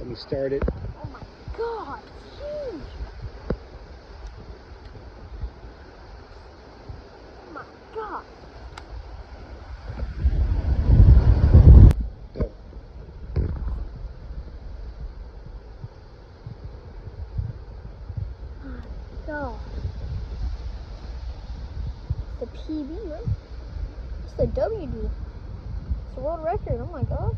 Let me start it. Oh my God, it's huge. Oh my God. Go. Oh my God. The PB, man. It's the WD. It's a world record. Oh my God.